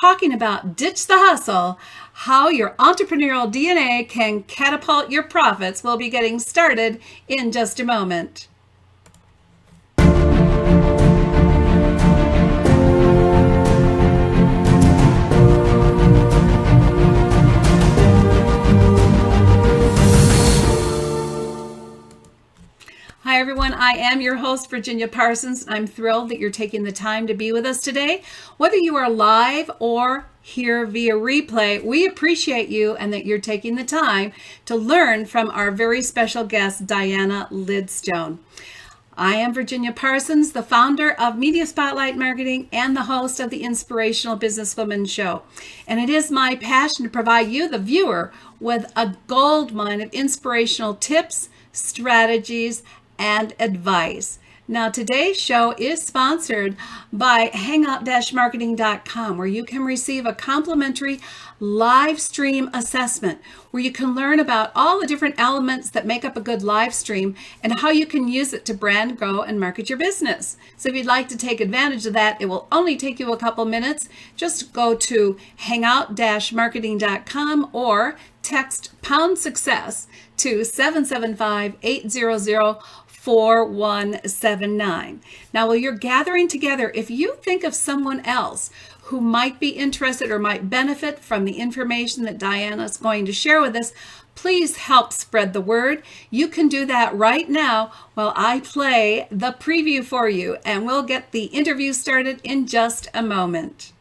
talking about Ditch the Hustle, how your entrepreneurial DNA can catapult your profits. We'll be getting started in just a moment. Hi, everyone. I am your host, Virginia Parsons. I'm thrilled that you're taking the time to be with us today. Whether you are live or here via replay, we appreciate you and that you're taking the time to learn from our very special guest, Diana Lidstone. I am Virginia Parsons, the founder of Media Spotlight Marketing and the host of the Inspirational Businesswoman Show. And it is my passion to provide you, the viewer, with a goldmine of inspirational tips, strategies, and advice. Now, today's show is sponsored by hangout-marketing.com, where you can receive a complimentary live stream assessment where you can learn about all the different elements that make up a good live stream and how you can use it to brand, grow, and market your business. So if you'd like to take advantage of that, it will only take you a couple minutes. Just go to hangout-marketing.com or text pound success to 775-800-4179. Now, while you're gathering together, if you think of someone else who might be interested or might benefit from the information that Diana is going to share with us, please help spread the word. You can do that right now while I play the preview for you, and we'll get the interview started in just a moment.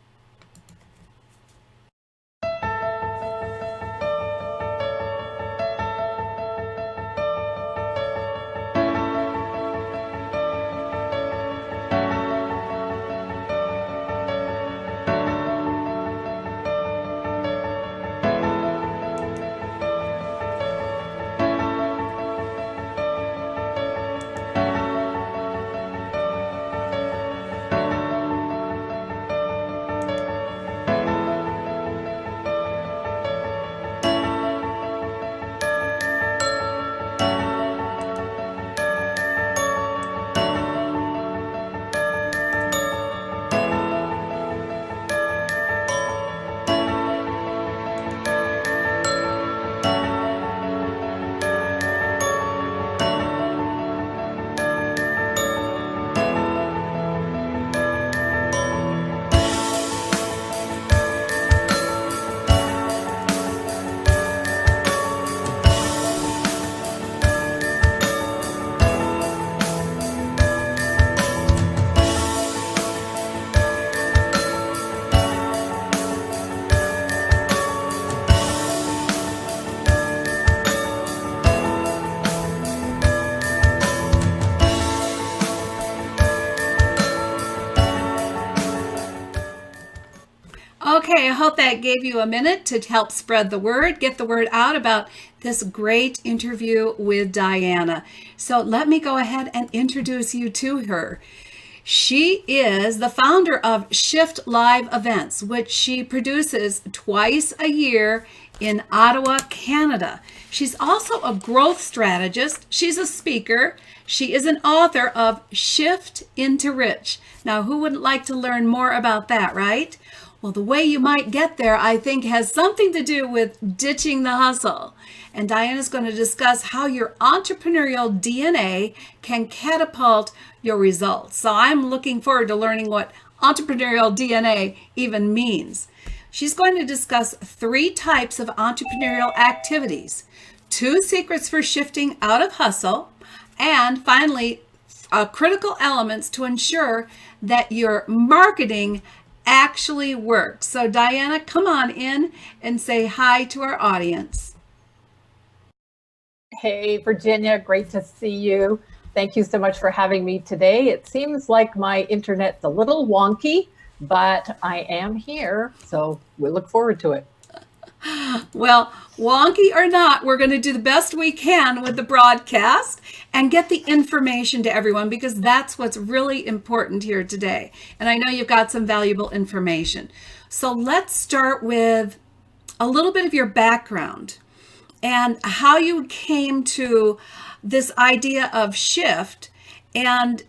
Okay, I hope that gave you a minute to help spread the word, get the word out about this great interview with Diana. So let me go ahead and introduce you to her. She is the founder of Shift Live Events, which she produces twice a year in Ottawa, Canada. She's also a growth strategist. She's a speaker. She is an author of Shift into Rich. Now, who wouldn't like to learn more about that, right? Well, the way you might get there, I think, has something to do with ditching the hustle. And Diana's going to discuss how your entrepreneurial DNA can catapult your results. So I'm looking forward to learning what entrepreneurial DNA even means. She's going to discuss 3 types of entrepreneurial activities, 2 secrets for shifting out of hustle, and finally, critical elements to ensure that your marketing actually works. So Diana, come on in and say hi to our audience. Hey, Virginia, great to see you. Thank you so much for having me today. It seems like my internet's a little wonky, but I am here, so we look forward to it. Well, wonky or not, we're going to do the best we can with the broadcast and get the information to everyone, because that's what's really important here today. And I know you've got some valuable information. So let's start with a little bit of your background and how you came to this idea of shift, and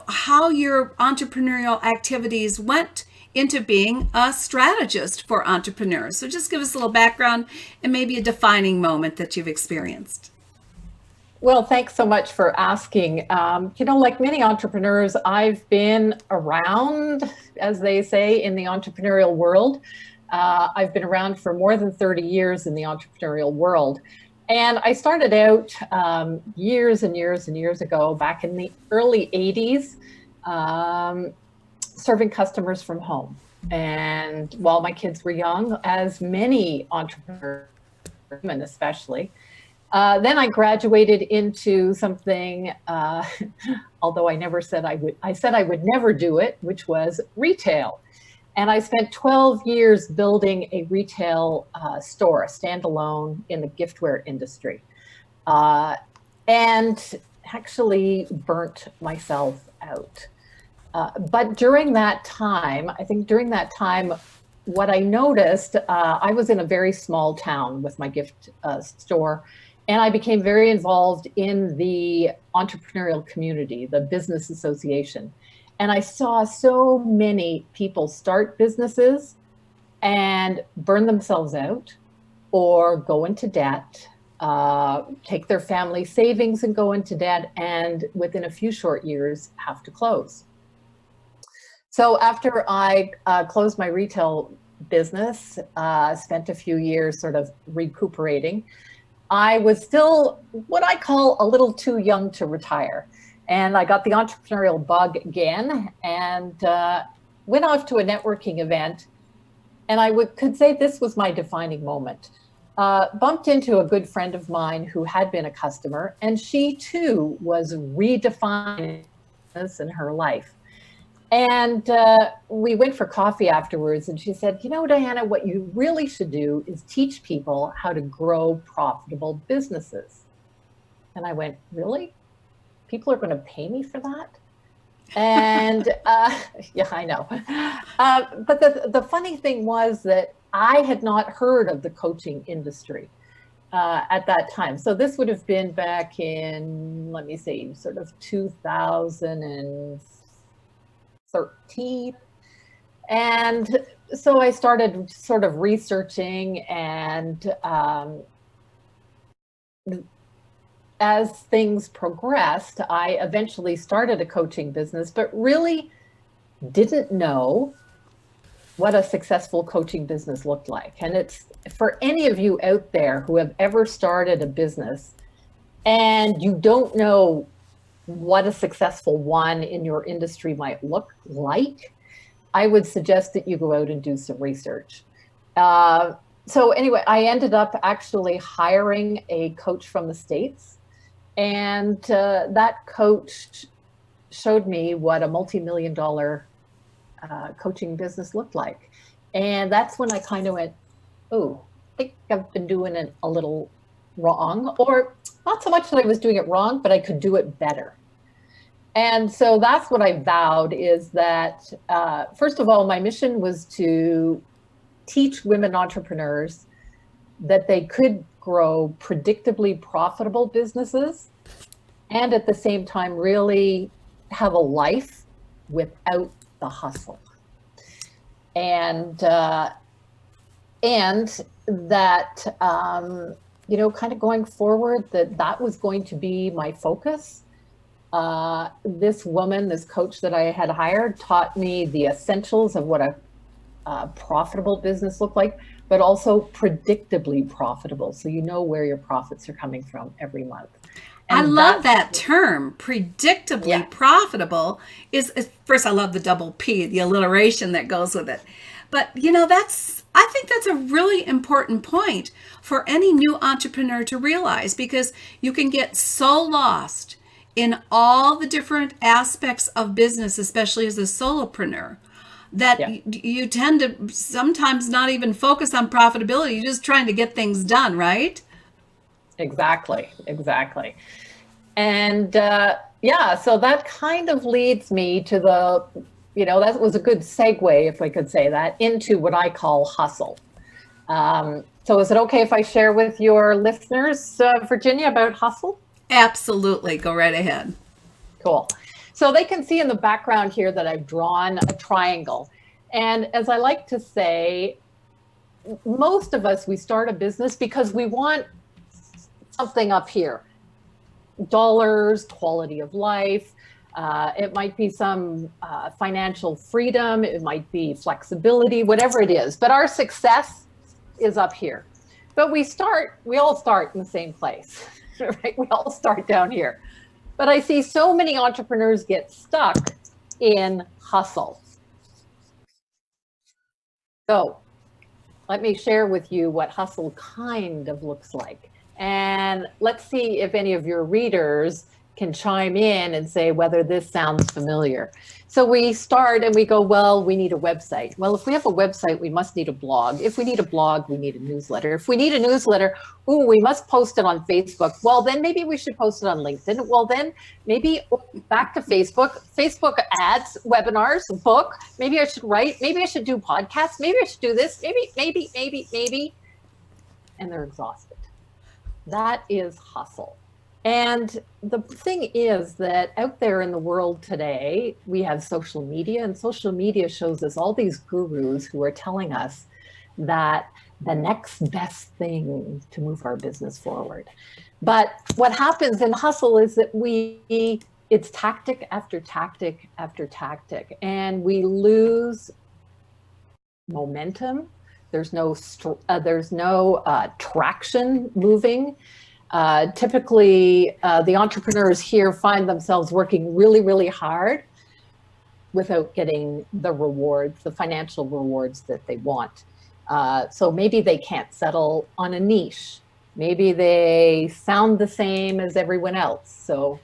how your entrepreneurial activities went into being a strategist for entrepreneurs. So just give us a little background and maybe a defining moment that you've experienced. Well, thanks so much for asking. Like many entrepreneurs, I've been around, as they say, in the entrepreneurial world. I've been around for more than 30 years in the entrepreneurial world. And I started out years and years and years ago, back in the early 80s, serving customers from home. And while my kids were young, as many entrepreneurs, women especially, then I graduated into something, although I never said I said I would never do it, which was retail. And I spent 12 years building a retail store, standalone in the giftware industry. And actually burnt myself out. But during that time, what I noticed, I was in a very small town with my gift store, and I became very involved in the entrepreneurial community, the business association. And I saw so many people start businesses and burn themselves out or go into debt, take their family savings and go into debt, and within a few short years have to close. So after I closed my retail business, spent a few years sort of recuperating, I was still what I call a little too young to retire. And I got the entrepreneurial bug again and went off to a networking event. And I could say this was my defining moment. Bumped into a good friend of mine who had been a customer, and she too was redefining this in her life. And we went for coffee afterwards, and she said, Diana, what you really should do is teach people how to grow profitable businesses. And I went, really? People are going to pay me for that? And yeah, I know. But the funny thing was that I had not heard of the coaching industry at that time. So this would have been back in, let me see, sort of 2013. And so I started sort of researching, and as things progressed, I eventually started a coaching business, but really didn't know what a successful coaching business looked like. And it's for any of you out there who have ever started a business and you don't know what a successful one in your industry might look like, I would suggest that you go out and do some research. So anyway, I ended up actually hiring a coach from the States, and that coach showed me what a multi-million-dollar coaching business looked like. And that's when I kind of went, oh, I think I've been doing it a little wrong, or not so much that I was doing it wrong, but I could do it better. And so that's what I vowed, is that, first of all, my mission was to teach women entrepreneurs that they could grow predictably profitable businesses and at the same time really have a life without the hustle. And that, kind of going forward, that was going to be my focus. This woman, this coach that I had hired, taught me the essentials of what a profitable business looked like, but also predictably profitable. So you know where your profits are coming from every month. And I love that term, predictably profitable. First, I love the double P, the alliteration that goes with it. But I think that's a really important point for any new entrepreneur to realize, because you can get so lost in all the different aspects of business, especially as a solopreneur, that you tend to sometimes not even focus on profitability. You're just trying to get things done, right? Exactly. And so that kind of leads me to that was a good segue, if I could say that, into what I call hustle. So is it okay if I share with your listeners, Virginia, about hustle? Absolutely. Go right ahead. Cool. So they can see in the background here that I've drawn a triangle. And as I like to say, most of us, we start a business because we want something up here. Dollars, quality of life. It might be some financial freedom. It might be flexibility, whatever it is. But our success is up here. But we all start in the same place, right? We all start down here. But I see so many entrepreneurs get stuck in hustle. So let me share with you what hustle kind of looks like. And let's see if any of your readers can chime in and say whether this sounds familiar. So we start and we go, well, we need a website. Well, if we have a website, we must need a blog. If we need a blog, we need a newsletter. If we need a newsletter, we must post it on Facebook. Well, then maybe we should post it on LinkedIn. Well, then maybe back to Facebook ads, webinars, book. Maybe I should write. Maybe I should do podcasts. Maybe I should do this. Maybe. And they're exhausted. That is hustle. And the thing is that out there in the world today, we have social media, and social media shows us all these gurus who are telling us that the next best thing to move our business forward. But what happens in hustle is that it's tactic after tactic after tactic, and we lose momentum. There's no traction moving. Typically, the entrepreneurs here find themselves working really, really hard without getting the rewards, the financial rewards that they want. So maybe they can't settle on a niche. Maybe they sound the same as everyone else. So,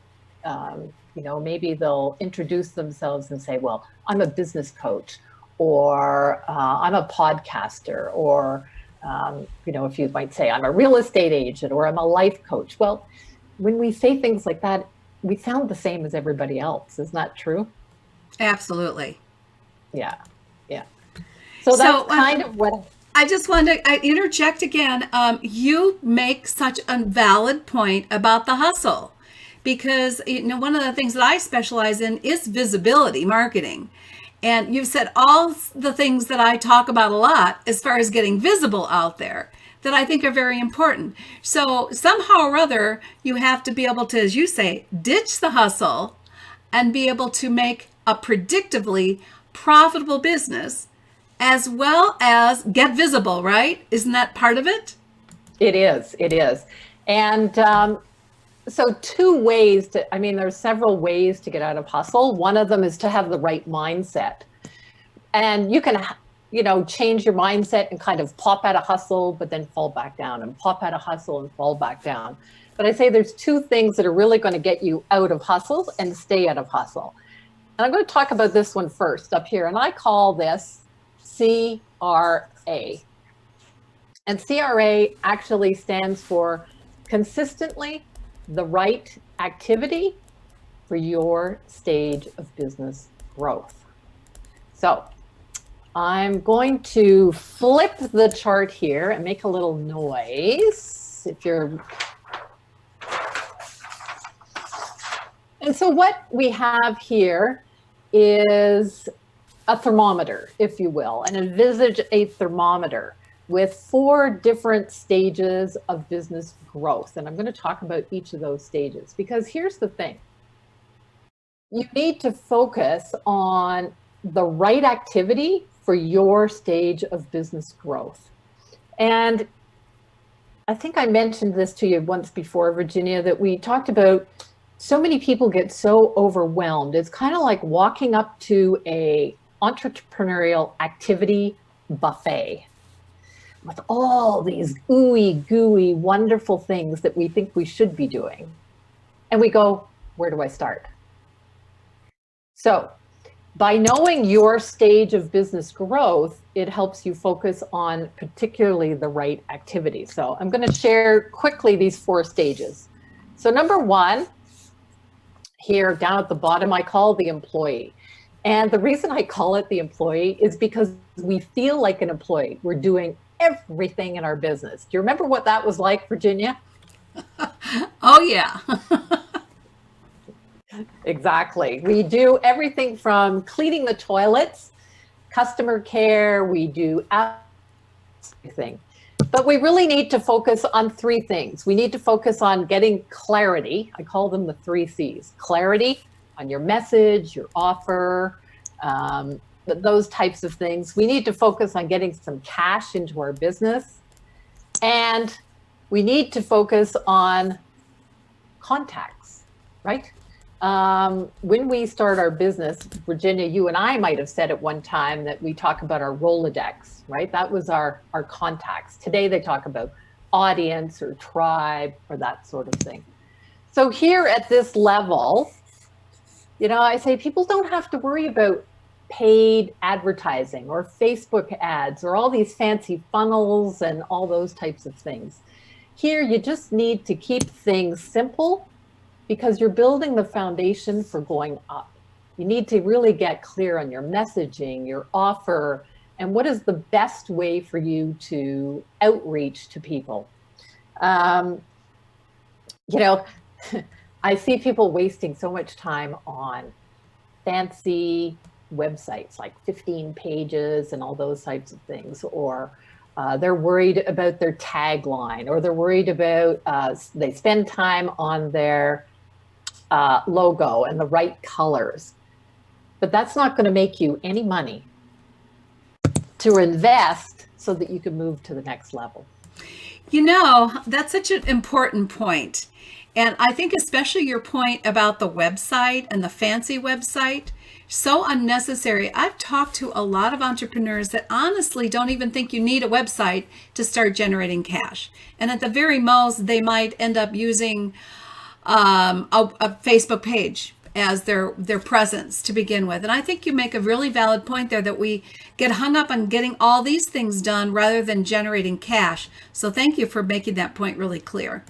maybe they'll introduce themselves and say, well, I'm a business coach, or I'm a podcaster, or if you might say, I'm a real estate agent, or I'm a life coach. Well, when we say things like that, we sound the same as everybody else. Isn't that true? Absolutely. Yeah. So that's kind of what... I just want to interject again. You make such a valid point about the hustle, because one of the things that I specialize in is visibility marketing. And you've said all the things that I talk about a lot as far as getting visible out there that I think are very important. So somehow or other, you have to be able to, as you say, ditch the hustle and be able to make a predictably profitable business, as well as get visible, right? Isn't that part of it? It is. And so there's several ways to get out of hustle. One of them is to have the right mindset. And you can, change your mindset and kind of pop out of hustle, but then fall back down, and pop out of hustle and fall back down. But I say there's two things that are really going to get you out of hustle and stay out of hustle. And I'm going to talk about this one first up here. And I call this CRA. And CRA actually stands for consistently the right activity for your stage of business growth. So I'm going to flip the chart here and make a little noise. And so what we have here is a thermometer, if you will, and envisage a thermometer with 4 different stages of business growth. And I'm going to talk about each of those stages, because here's the thing. You need to focus on the right activity for your stage of business growth. And I think I mentioned this to you once before, Virginia, that we talked about so many people get so overwhelmed. It's kind of like walking up to a entrepreneurial activity buffet with all these ooey gooey wonderful things that we think we should be doing. And we go, where do I start? So by knowing your stage of business growth, it helps you focus on particularly the right activity. So I'm going to share quickly these 4 stages. So number 1, here down at the bottom, I call the employee. And the reason I call it the employee is because we feel like an employee. We're doing everything in our business. Do you remember what that was like, Virginia? Oh, yeah. Exactly. We do everything from cleaning the toilets customer care, we do everything. But we really need to focus on three things. We need to focus on getting clarity. I call them the 3 C's. Clarity on your message, your offer, those types of things. We need to focus on getting some cash into our business. And we need to focus on contacts, right? When we start our business, Virginia, you and I might have said at one time that we talk about our Rolodex, right? That was our contacts. Today they talk about audience or tribe or that sort of thing. So here at this level, I say people don't have to worry about paid advertising or Facebook ads or all these fancy funnels and all those types of things. Here, you just need to keep things simple because you're building the foundation for going up. You need to really get clear on your messaging, your offer, and what is the best way for you to outreach to people. I see people wasting so much time on fancy websites like 15 pages and all those types of things, or they're worried about their tagline, or they're worried about, they spend time on their logo and the right colors. But that's not going to make you any money to invest so that you can move to the next level. That's such an important point. And I think especially your point about the website and the fancy website, so unnecessary. I've talked to a lot of entrepreneurs that honestly don't even think you need a website to start generating cash. And at the very most, they might end up using a Facebook page as their presence to begin with. And I think you make a really valid point there that we get hung up on getting all these things done rather than generating cash. So thank you for making that point really clear.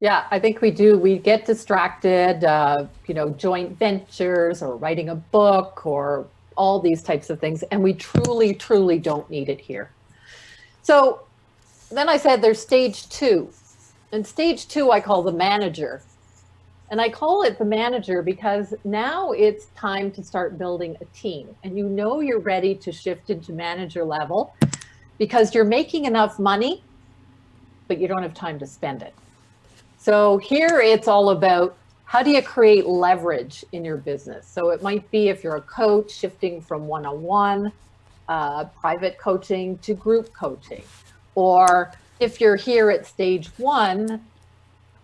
Yeah, I think we do. We get distracted, joint ventures or writing a book or all these types of things. And we truly, truly don't need it here. So then I said there's stage 2. And stage 2, I call the manager. And I call it the manager because now it's time to start building a team. And you're ready to shift into manager level because you're making enough money, but you don't have time to spend it. So here it's all about how do you create leverage in your business? So it might be if you're a coach, shifting from one-on-one private coaching to group coaching. Or if you're here at stage 1,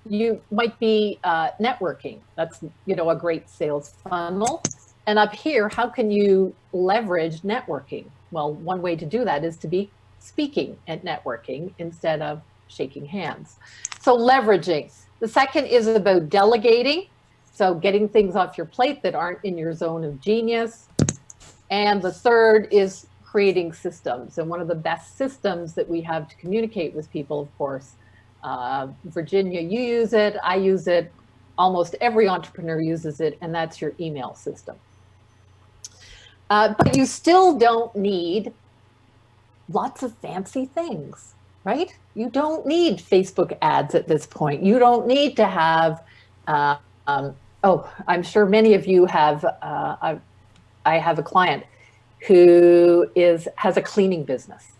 you might be networking. That's, a great sales funnel. And up here, how can you leverage networking? Well, one way to do that is to be speaking at networking instead of shaking hands. So leveraging. The second is about delegating. So getting things off your plate that aren't in your zone of genius. And the third is creating systems. And one of the best systems that we have to communicate with people, of course, Virginia, you use it, I use it, almost every entrepreneur uses it, and that's your email system. But you still don't need lots of fancy things, right? You don't need Facebook ads at this point. You don't need to have, I'm sure many of you have, I have a client who has a cleaning business.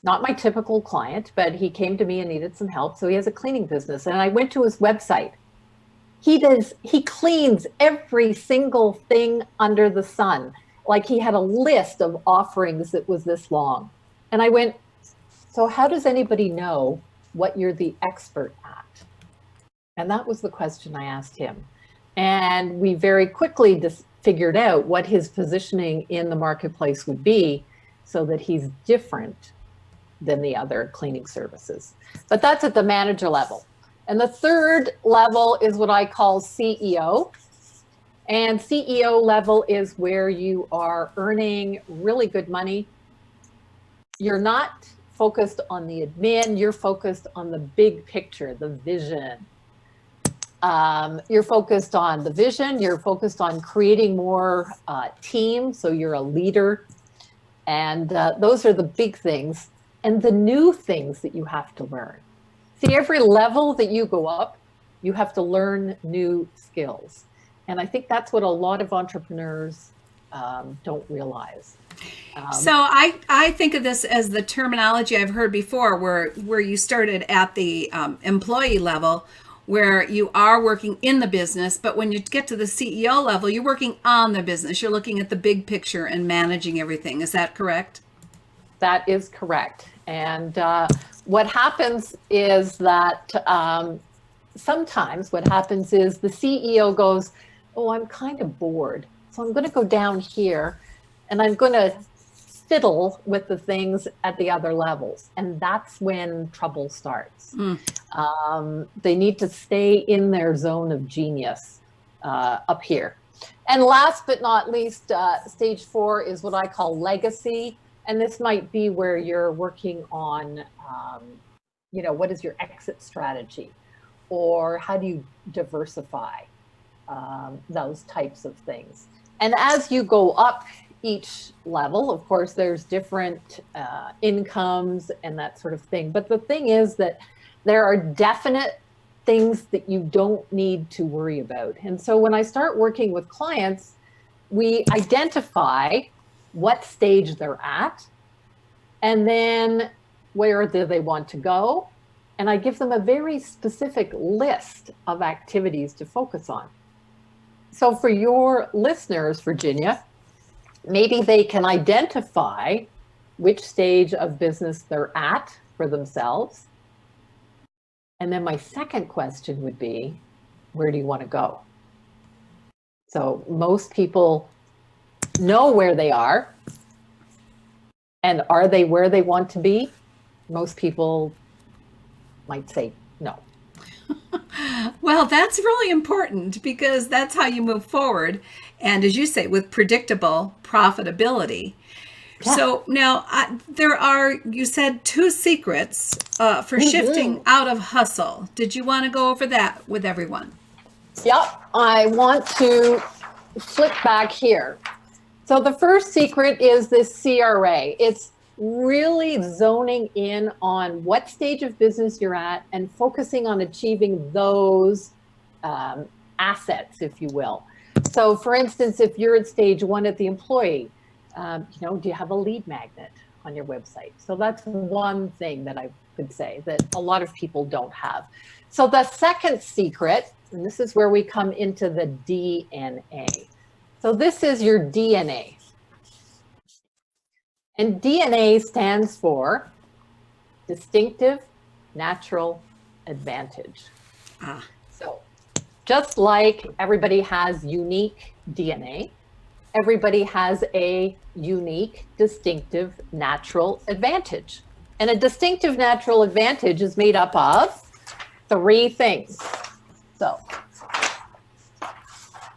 Not my typical client, but he came to me and needed some help. So he has a cleaning business. And I went to his website. He cleans every single thing under the sun. Like he had a list of offerings that was this long. And I went, so how does anybody know what you're the expert at? And that was the question I asked him. And we very quickly figured out what his positioning in the marketplace would be so that he's different than the other cleaning services. But that's at the manager level. And the third level is what I call CEO. And CEO level is where you are earning really good money. You're not focused on the admin, you're focused on the big picture, the vision. You're focused on the vision, you're focused on creating more teams, so you're a leader. And those are the big things. And the new things that you have to learn. See, every level that you go up, you have to learn new skills. And I think that's what a lot of entrepreneurs don't realize. So I think of this as the terminology I've heard before, where you started at the employee level, where you are working in the business, but when you get to the CEO level, you're working on the business. You're looking at the big picture and managing everything. Is that correct? That is correct. And what happens is that sometimes what happens is the CEO goes, oh, I'm kind of bored. So I'm going to go down here and I'm going to fiddle with the things at the other levels. And that's when trouble starts. They need to stay in their zone of genius up here. And last but not least, stage 4 is what I call legacy. And this might be where you're working on, what is your exit strategy? Or how do you diversify? Those types of things. And as you go up each level, of course, there's different incomes and that sort of thing. But the thing is that there are definite things that you don't need to worry about. And so when I start working with clients, we identify what stage they're at, and then where do they want to go. And I give them a very specific list of activities to focus on. So for your listeners, Virginia, maybe they can identify which stage of business they're at for themselves. And then my second question would be, where do you want to go? So most people know where they are. And are they where they want to be? Most people might say no. Well, that's really important because that's how you move forward. And as you say, with predictable profitability. Yeah. So now there are, you said, 2 secrets for shifting out of hustle. Did you want to go over that with everyone? Yep. I want to flip back here. So the first secret is this CRA. It's really zoning in on what stage of business you're at and focusing on achieving those assets, if you will. So for instance, if you're at stage 1 at the employee, do you have a lead magnet on your website? So that's one thing that I could say that a lot of people don't have. So the second secret, and this is where we come into the DNA. So this is your DNA. And DNA stands for distinctive natural advantage. So just like everybody has unique DNA, everybody has a unique, distinctive natural advantage. And a distinctive natural advantage is made up of 3 things. So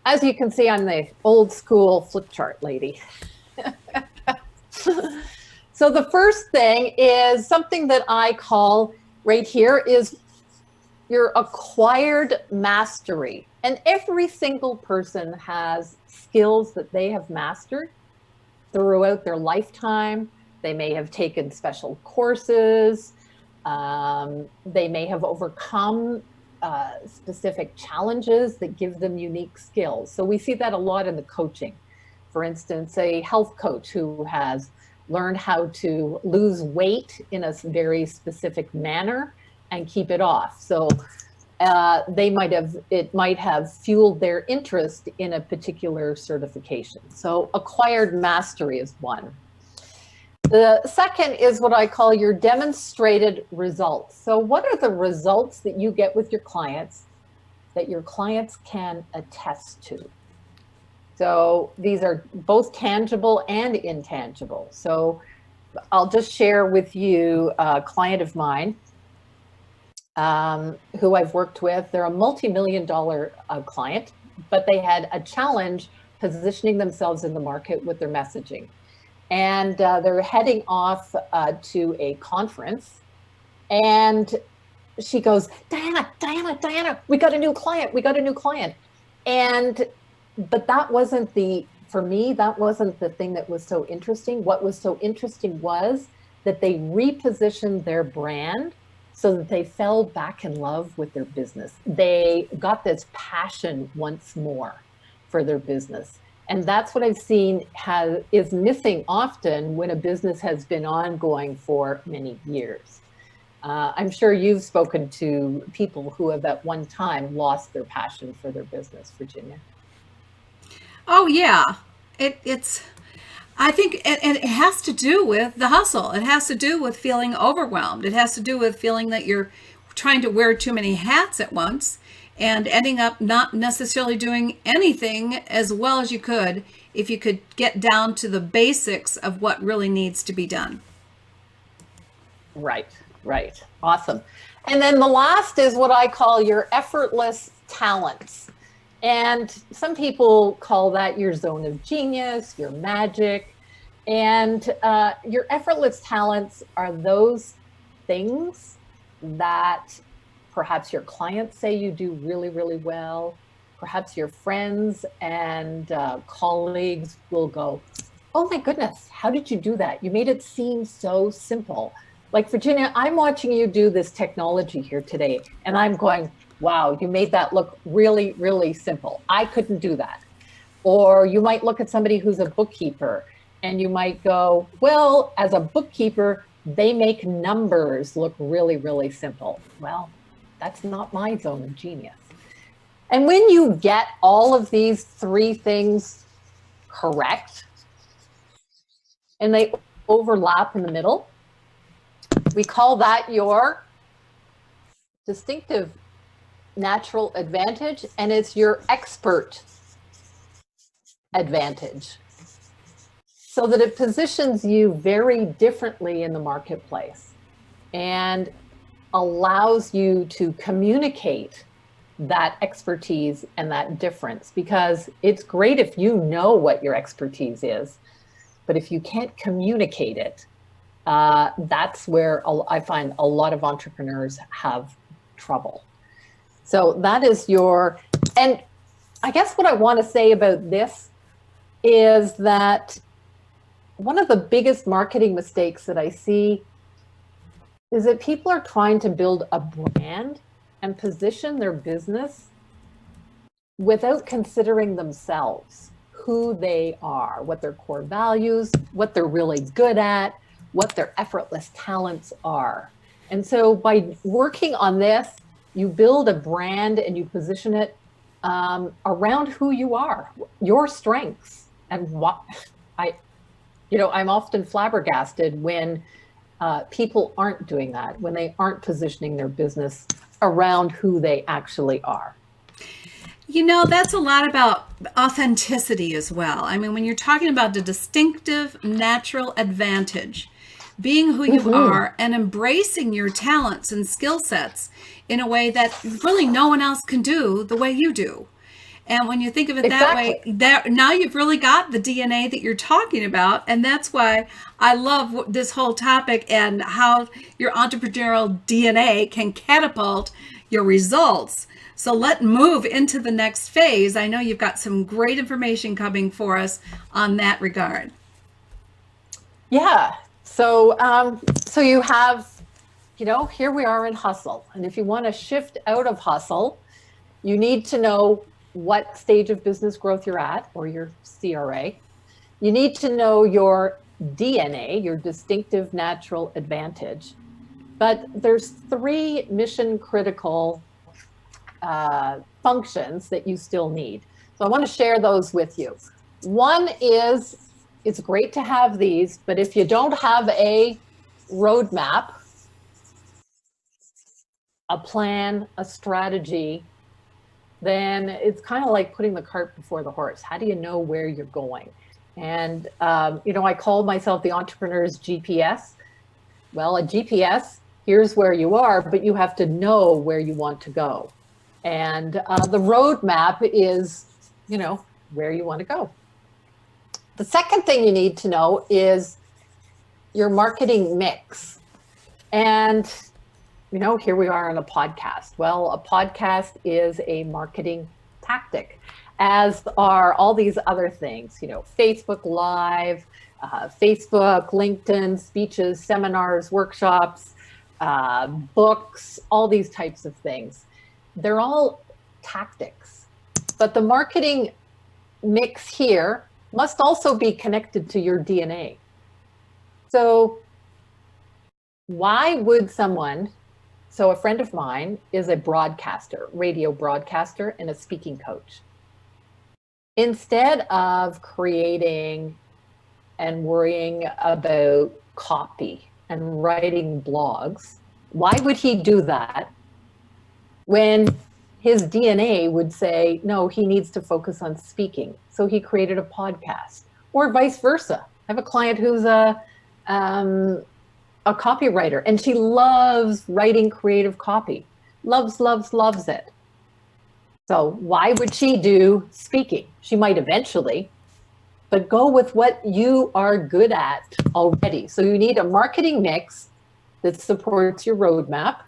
as you can see, I'm the old school flip chart lady. So the first thing is something that I call right here is your acquired mastery. And every single person has skills that they have mastered throughout their lifetime. They may have taken special courses. They may have overcome specific challenges that give them unique skills. So we see that a lot in the coaching. For instance, a health coach who has learned how to lose weight in a very specific manner and keep it off. So it might have fueled their interest in a particular certification. So acquired mastery is one. The second is what I call your demonstrated results. So what are the results that you get with your clients that your clients can attest to? So these are both tangible and intangible. So I'll just share with you a client of mine who I've worked with. They're a multi-million-dollar client, but they had a challenge positioning themselves in the market with their messaging. And they're heading off to a conference. And she goes, Diana, we got a new client. But that wasn't for me, that wasn't the thing that was so interesting. What was so interesting was that they repositioned their brand so that they fell back in love with their business. They got this passion once more for their business. And that's what I've seen is missing often when a business has been ongoing for many years. I'm sure you've spoken to people who have at one time lost their passion for their business, Virginia. Oh yeah, it's. I think, and it has to do with the hustle. It has to do with feeling overwhelmed. It has to do with feeling that you're trying to wear too many hats at once and ending up not necessarily doing anything as well as you could if you could get down to the basics of what really needs to be done. Right, right. Awesome. And then the last is what I call your effortless talents. And some people call that your zone of genius, your magic. And your effortless talents are those things that perhaps your clients say you do really, really well. Perhaps your friends and colleagues will go, oh my goodness, how did you do that? You made it seem so simple. Like, Virginia, I'm watching you do this technology here today, and I'm going, wow, you made that look really, really simple. I couldn't do that. Or you might look at somebody who's a bookkeeper and you might go, well, as a bookkeeper, they make numbers look really, really simple. Well, that's not my zone of genius. And when you get all of these three things correct, and they overlap in the middle, we call that your distinctive natural advantage, and it's your expert advantage, so that it positions you very differently in the marketplace and allows you to communicate that expertise and that difference. Because it's great if you know what your expertise is, but if you can't communicate it, that's where I find a lot of entrepreneurs have trouble. So that is and I guess what I want to say about this is that one of the biggest marketing mistakes that I see is that people are trying to build a brand and position their business without considering themselves, who they are, what their core values, what they're really good at, what their effortless talents are. And so by working on this, you build a brand and you position it around who you are, your strengths, and what I'm often flabbergasted when people aren't doing that, when they aren't positioning their business around who they actually are. That's a lot about authenticity as well. I mean, when you're talking about the distinctive natural advantage, being who you are and embracing your talents and skill sets in a way that really no one else can do the way you do. And when you think of it that way, now you've really got the DNA that you're talking about. And that's why I love this whole topic and how your entrepreneurial DNA can catapult your results. So let's move into the next phase. I know you've got some great information coming for us on that regard. Yeah. So you have, here we are in hustle. And if you want to shift out of hustle, you need to know what stage of business growth you're at, or your CRA. You need to know your DNA, your distinctive natural advantage. But there's three mission critical functions that you still need. So I want to share those with you. One is, it's great to have these, but if you don't have a roadmap, a plan, a strategy, then it's kind of like putting the cart before the horse. How do you know where you're going? And, I call myself the entrepreneur's GPS. Well, a GPS, here's where you are, but you have to know where you want to go. And the roadmap is, where you want to go. The second thing you need to know is your marketing mix. And, here we are on a podcast. Well, a podcast is a marketing tactic, as are all these other things, Facebook Live, Facebook, LinkedIn, speeches, seminars, workshops, books, all these types of things. They're all tactics, but the marketing mix here must also be connected to your DNA. So why would someone, so a friend of mine is a broadcaster, radio broadcaster, and a speaking coach. Instead of creating and worrying about copy and writing blogs, why would he do that when his DNA would say, no, he needs to focus on speaking? So he created a podcast, or vice versa. I have a client who's a copywriter, and she loves writing creative copy, loves it. So why would she do speaking? She might eventually, but go with what you are good at already. So you need a marketing mix that supports your roadmap,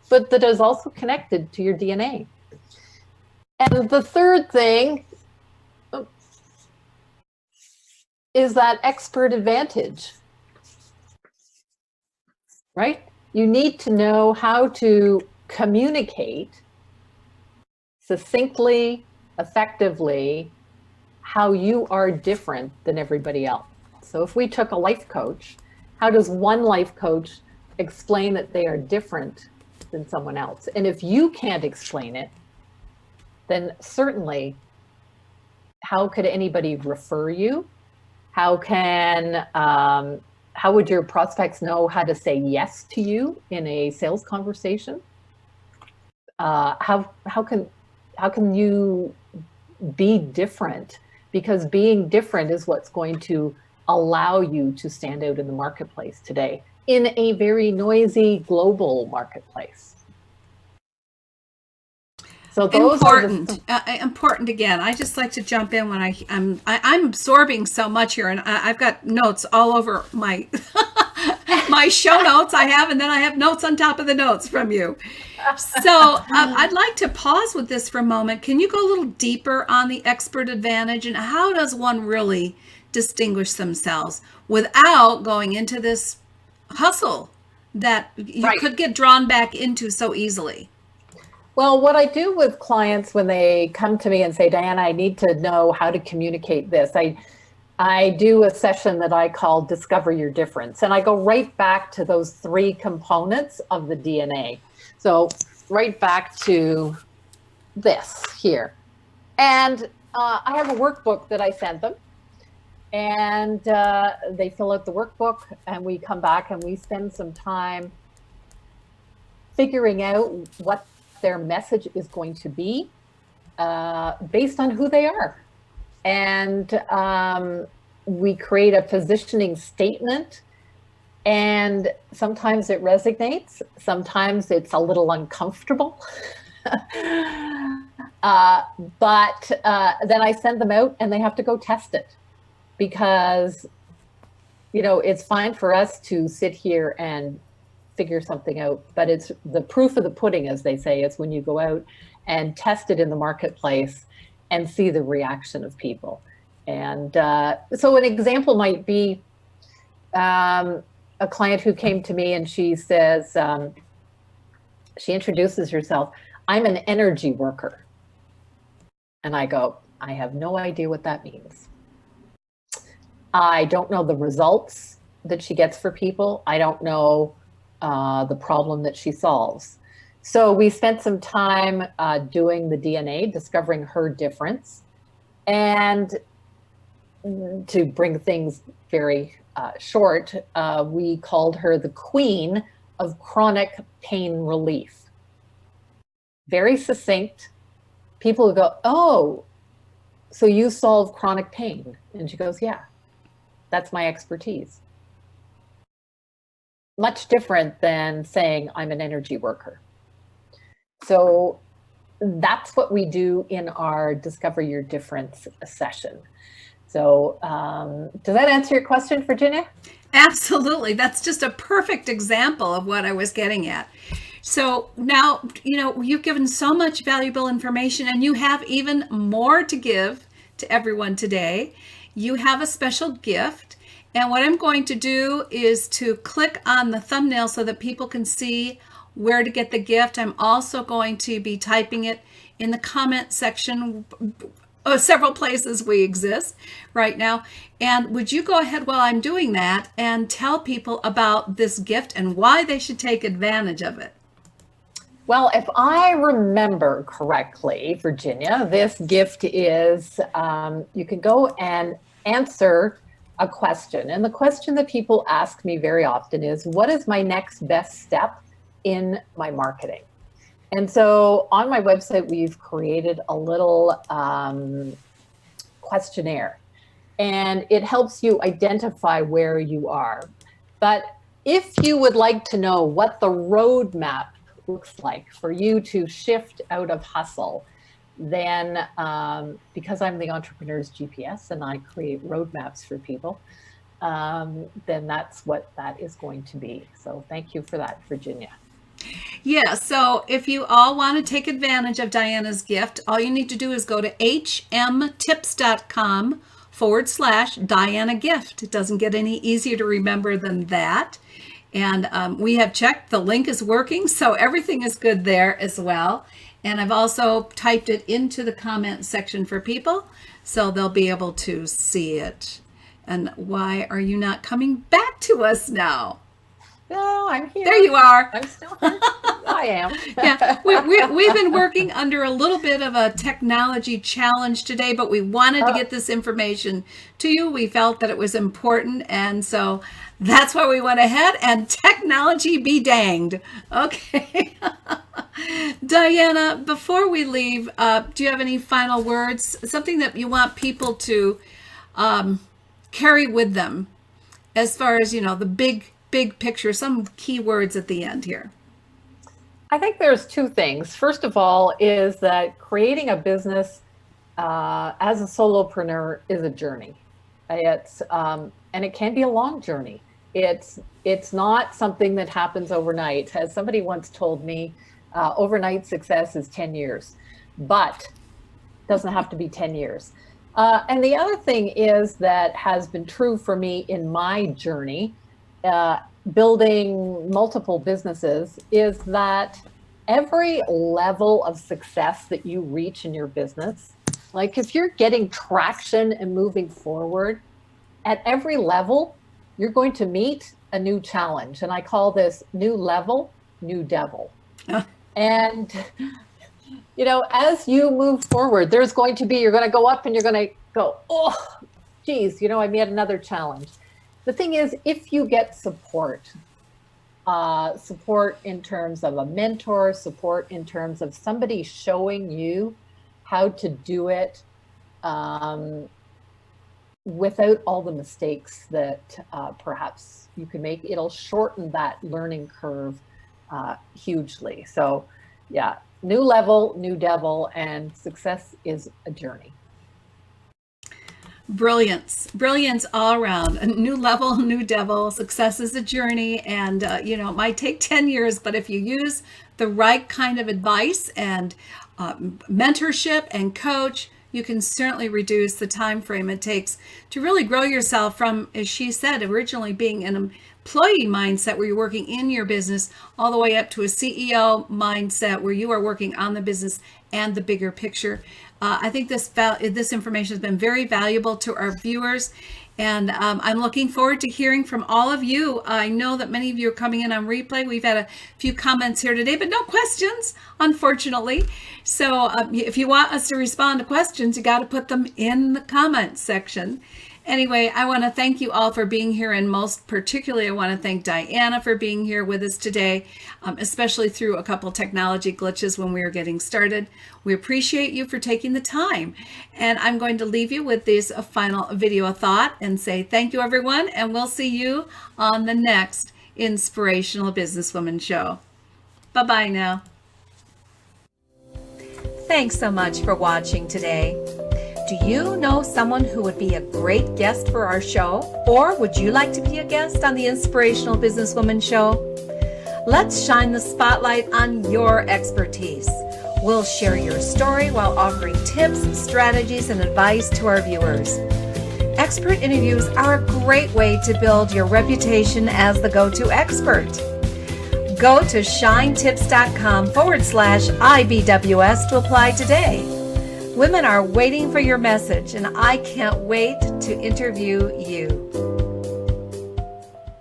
but that is also connected to your DNA. And the third thing is that expert advantage, right? You need to know how to communicate succinctly, effectively, how you are different than everybody else. So if we took a life coach, how does one life coach explain that they are different than someone else? And if you can't explain it, then certainly how could anybody refer you? How would your prospects know how to say yes to you in a sales conversation? How can you be different? Because being different is what's going to allow you to stand out in the marketplace today, in a very noisy global marketplace. So those important. Important again. I just like to jump in when I'm absorbing so much here, and I've got notes all over my my show notes I have, and then I have notes on top of the notes from you. So I'd like to pause with this for a moment. Can you go a little deeper on the expert advantage, and how does one really distinguish themselves without going into this hustle that you could get drawn back into so easily? Well, what I do with clients when they come to me and say, Diana, I need to know how to communicate this, I do a session that I call Discover Your Difference. And I go right back to those three components of the DNA. So right back to this here. And I have a workbook that I send them. And they fill out the workbook, and we come back and we spend some time figuring out what their message is going to be based on who they are. And we create a positioning statement, and sometimes it resonates, sometimes it's a little uncomfortable. But then I send them out and they have to go test it, because, you know, it's fine for us to sit here and figure something out, but it's the proof of the pudding, as they say. It's when you go out and test it in the marketplace and see the reaction of people. And so an example might be a client who came to me and she says, she introduces herself, I'm an energy worker. And I go, I have no idea what that means. I don't know the results that she gets for people. I don't know the problem that she solves. So we spent some time doing the DNA, discovering her difference. And to bring things very short, we called her the queen of chronic pain relief. Very succinct. People would go, oh, so you solve chronic pain? And she goes, yeah, that's my expertise. Much different than saying I'm an energy worker. So that's what we do in our Discover Your Difference session. So does that answer your question, Virginia? Absolutely. That's just a perfect example of what I was getting at. So now, you know, you've given so much valuable information, and you have even more to give to everyone today. You have a special gift. And what I'm going to do is to click on the thumbnail so that people can see where to get the gift. I'm also going to be typing it in the comment section several places we exist right now. And would you go ahead while I'm doing that and tell people about this gift and why they should take advantage of it? Well, if I remember correctly, Virginia, this gift is you can go and answer a question. And the question that people ask me very often is, what is my next best step in my marketing? And so on my website, we've created a little questionnaire, and it helps you identify where you are. But if you would like to know what the roadmap looks like for you to shift out of hustle, then because I'm the entrepreneur's GPS and I create roadmaps for people, then that's what that is going to be. So thank you for that, Virginia. Yeah, so if you all want to take advantage of Diana's gift, all you need to do is go to hmtips.com/Diana gift. It doesn't get any easier to remember than that. And we have checked, the link is working, so everything is good there as well. And I've also typed it into the comment section for people, so they'll be able to see it. And why are you not coming back to us now? No, I'm here. There you are. I'm still here. I am. Yeah, we've been working under a little bit of a technology challenge today, but we wanted to get this information to you. We felt that it was important, and so that's why we went ahead, and technology be danged. Okay. Diana, before we leave, do you have any final words? Something that you want people to carry with them as far as, the big picture, some key words at the end here? I think there's two things. First of all, is that creating a business as a solopreneur is a journey. It's and it can be a long journey. It's not something that happens overnight. As somebody once told me, overnight success is 10 years, but it doesn't have to be 10 years. And the other thing is that has been true for me in my journey, building multiple businesses, is that every level of success that you reach in your business, like if you're getting traction and moving forward, at every level, you're going to meet a new challenge. And I call this new level, new devil. And, as you move forward, you're going to go up and you're going to go, oh, geez, I met another challenge. The thing is, if you get support in terms of a mentor, support in terms of somebody showing you how to do it without all the mistakes that perhaps you can make, it'll shorten that learning curve hugely. So yeah, new level, new devil, and success is a journey. Brilliance all around. A new level, new devil. Success is a journey, and it might take 10 years, but if you use the right kind of advice and mentorship and coach, you can certainly reduce the time frame it takes to really grow yourself from, as she said, originally being an employee mindset where you're working in your business all the way up to a CEO mindset where you are working on the business and the bigger picture. I think this information has been very valuable to our viewers, and I'm looking forward to hearing from all of you. I know that many of you are coming in on replay. We've had a few comments here today, but no questions, unfortunately. So if you want us to respond to questions, you got to put them in the comments section. Anyway, I want to thank you all for being here, and most particularly, I want to thank Diana for being here with us today, especially through a couple technology glitches when we were getting started. We appreciate you for taking the time, and I'm going to leave you with this final video thought and say thank you, everyone, and we'll see you on the next Inspirational Businesswoman Show. Bye-bye now. Thanks so much for watching today. Do you know someone who would be a great guest for our show? Or would you like to be a guest on the Inspirational Businesswoman Show? Let's shine the spotlight on your expertise. We'll share your story while offering tips, strategies, and advice to our viewers. Expert interviews are a great way to build your reputation as the go-to expert. Go to shinetips.com/IBWS to apply today. Women are waiting for your message, and I can't wait to interview you.